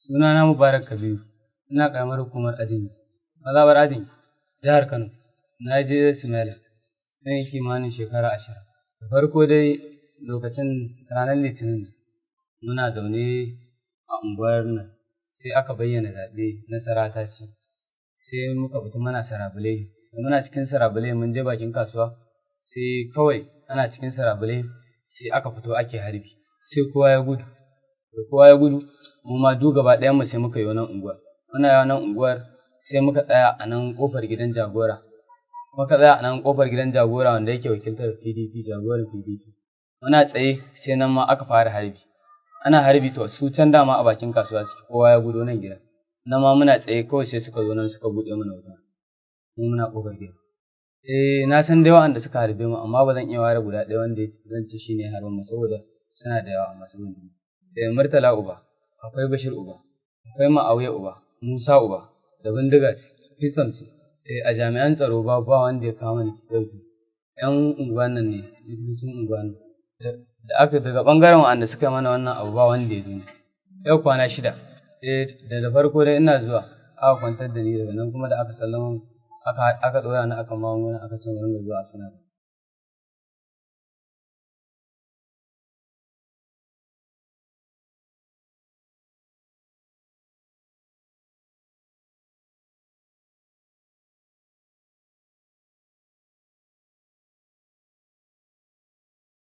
Sunana Mubarak Kabiru, ina ƙaramar hukumar Ajingi, mazaɓar Ajingi, jihar Kano. Na je Sumaila, na yi kimanin shekara 20. Da farko dai lokacin ranar Litinin muna zaune a unguwar nan, sai aka bayyana zaɓe nasara ta ci, sai muka fita muna sarabulai. Da muna cikin sarabulai mun je bakin kasuwa, sai kawai ana cikin sarabulai sai aka fito ake harbi, sai kowa ya gudu. Da kowa ya gudu, mu ma duk gaba ɗayan mu sai muka yi wannan unguwar. Muna yi wannan unguwar sai muka tsaya a nan ƙofar gidan jagora. Muka tsaya a nan ƙofar gidan jagora wanda yake wakiltar PDP, jagoran PDP. Muna tsaye sai nan ma aka fara harbi. Ana harbi to su can dama a bakin kasuwa suke, kowa ya gudo nan gidan. Nan ma muna tsaye kawai sai suka zo nan suka buɗe mana wuta. Mu muna ƙofar gidan. Na san da yawa da suka harbe mu amma ba zan iya ware guda ɗaya wanda zan ci shi ne harbin mu saboda suna da yawa masu bin. Murtala Uba, akwai Bashir Uba, akwai Ma'awiya Uba, Musa Uba, da bindiga ce, fiston ce. A jami'an tsaro ba wanda ya kama ni ɗauki. 'Yan unguwan nan ne, likitocin unguwan nan. Da aka daga ɓangaren wanda suka mana wannan abu ba wanda ya zo. Yau kwana 6. Da farko dai ina zuwa aka kwantar da ni daga nan kuma da aka sallama aka ɗora ni aka magunguna aka ce mu ringa zuwa asibiti.